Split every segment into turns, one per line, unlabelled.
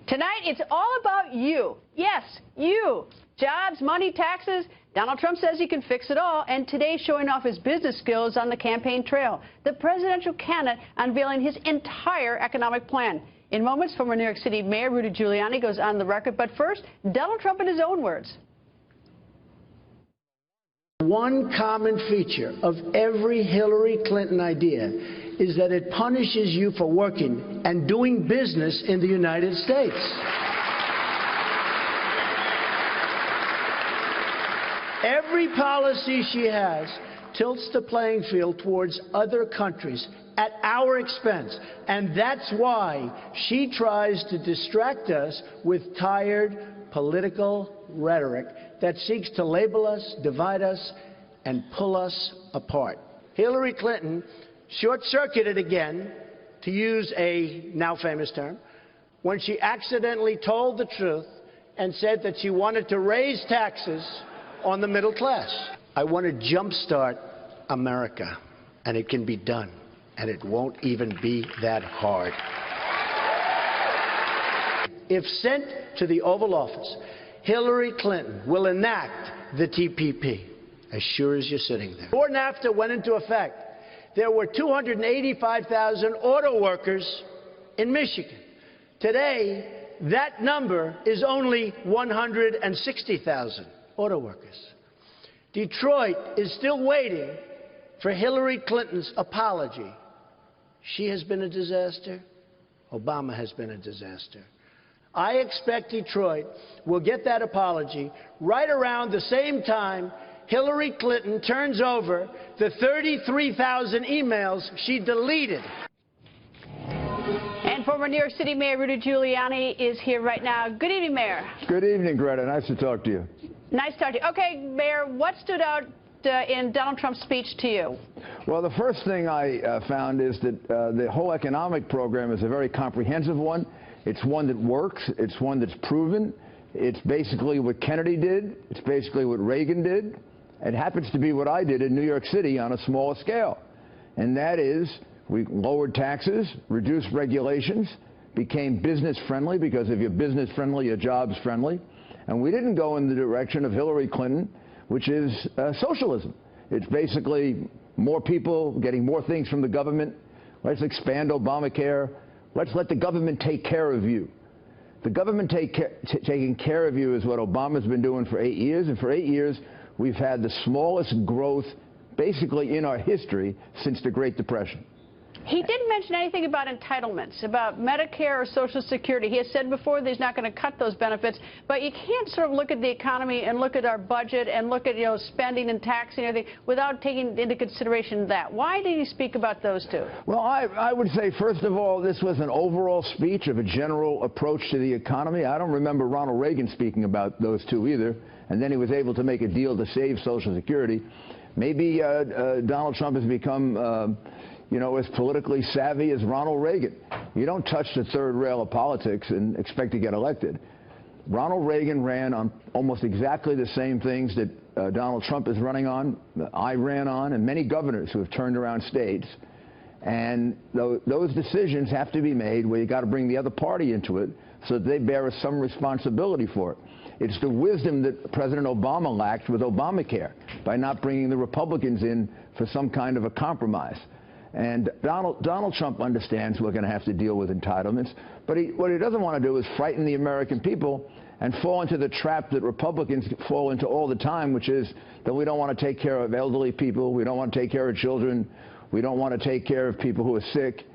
Tonight, it's all about you. Yes, you. Jobs, money, taxes. Donald Trump says he can fix it all, and today showing off his business skills on the campaign trail. The presidential candidate unveiling his entire economic plan. In moments, former New York City Mayor Rudy Giuliani goes on the record. But first, Donald Trump in his own words.
One common feature of every Hillary Clinton idea is that it punishes you for working and doing business in the United States. Every policy she has tilts the playing field towards other countries at our expense. And that's why she tries to distract us with tired political rhetoric that seeks to label us, divide us, and pull us apart. Hillary Clinton short-circuited again, to use a now famous term, when she accidentally told the truth and said that she wanted to raise taxes on the middle class. I want to jumpstart America, and it can be done, and it won't even be that hard. If sent to the Oval Office, Hillary Clinton will enact the TPP, as sure as you're sitting there. Before NAFTA went into effect, there were 285,000 auto workers in Michigan. Today, that number is only 160,000 auto workers. Detroit is still waiting for Hillary Clinton's apology. She has been a disaster. Obama has been a disaster. I expect Detroit will get that apology right around the same time Hillary Clinton turns over the 33,000 emails she deleted.
And former New York City Mayor Rudy Giuliani is here right now. Good evening, Mayor.
Good evening, Greta. Nice to talk to you.
Nice to talk to you. Okay, Mayor, what stood out in Donald Trump's speech to you?
Well, the first thing I found is that the whole economic program is a very comprehensive one. It's one that works. It's one that's proven. It's basically what Kennedy did. It's basically what Reagan did. It happens to be what I did in New York City on a smaller scale. And that is, we lowered taxes, reduced regulations, became business-friendly, because if you're business-friendly, you're jobs-friendly. And we didn't go in the direction of Hillary Clinton, which is socialism. It's basically more people getting more things from the government. Let's expand Obamacare. Let's let the government take care of you. The government taking care of you is what Obama's been doing for 8 years, and for 8 years we've had the smallest growth basically in our history since the Great Depression.
He didn't mention anything about entitlements, about Medicare or Social Security. He has said before that he's not going to cut those benefits, but you can't sort of look at the economy and look at our budget and look at, spending and taxing and everything without taking into consideration that. Why did he speak about those two?
Well, I would say, first of all, this was an overall speech of a general approach to the economy. I don't remember Ronald Reagan speaking about those two either, and then he was able to make a deal to save Social Security. Maybe Donald Trump has become as politically savvy as Ronald Reagan. You don't touch the third rail of politics and expect to get elected. Ronald Reagan ran on almost exactly the same things that Donald Trump is running on, I ran on, and many governors who have turned around states. And those decisions have to be made where you got to bring the other party into it so that they bear some responsibility for it. It's the wisdom that President Obama lacked with Obamacare by not bringing the Republicans in for some kind of a compromise. And Donald Trump understands we're going to have to deal with entitlements, but what he doesn't want to do is frighten the American people and fall into the trap that Republicans fall into all the time, which is that we don't want to take care of elderly people, we don't want to take care of children, we don't want to take care of people who are sick.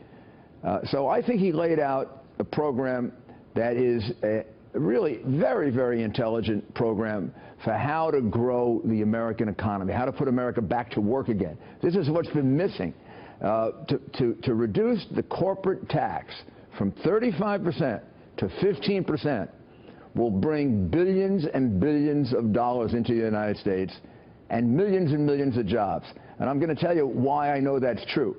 So I think he laid out a program that is a really very, very intelligent program for how to grow the American economy, how to put America back to work again. This is what's been missing. To reduce the corporate tax from 35% to 15% will bring billions and billions of dollars into the United States and millions of jobs. And I'm going to tell you why I know that's true.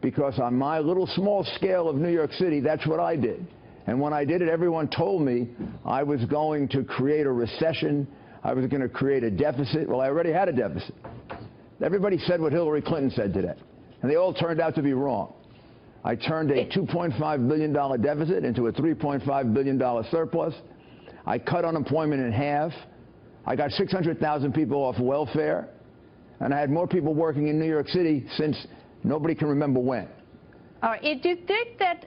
Because on my little small scale of New York City, that's what I did. And when I did it, everyone told me I was going to create a recession, I was going to create a deficit. Well, I already had a deficit. Everybody said what Hillary Clinton said today. And they all turned out to be wrong. I turned a $2.5 billion deficit into a $3.5 billion surplus. I cut unemployment in half. I got 600,000 people off welfare. And I had more people working in New York City since nobody can remember when.
All right. Do you think that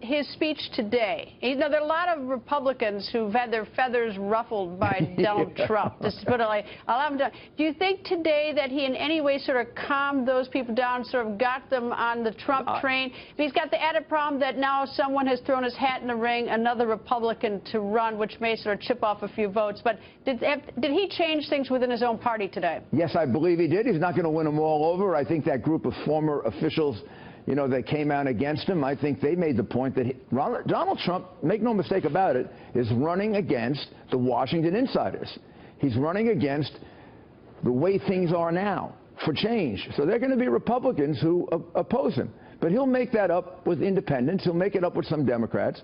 his speech today, you know, there are a lot of Republicans who've had their feathers ruffled by Donald Trump, just to put it like, I'll have them done. Do you think today that he in any way sort of calmed those people down, sort of got them on the Trump train? He's got the added problem that now someone has thrown his hat in the ring, another Republican to run, which may sort of chip off a few votes. But did he change things within his own party today?
Yes, I believe he did. He's not going to win them all over. I think that group of former officials, you know, that came out against him, I think they made the point that Donald Trump, make no mistake about it, is running against the Washington insiders. He's running against the way things are now for change. So there are going to be Republicans who oppose him. But he'll make that up with independents. He'll make it up with some Democrats.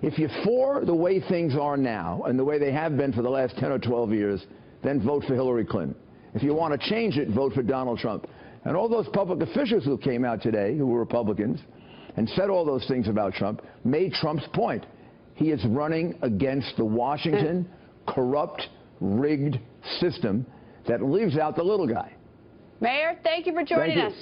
If you're for the way things are now and the way they have been for the last 10 or 12 years, then vote for Hillary Clinton. If you want to change it, vote for Donald Trump. And all those public officials who came out today, who were Republicans, and said all those things about Trump, made Trump's point. He is running against the Washington corrupt, rigged system that leaves out the little guy.
Mayor, thank you for joining us.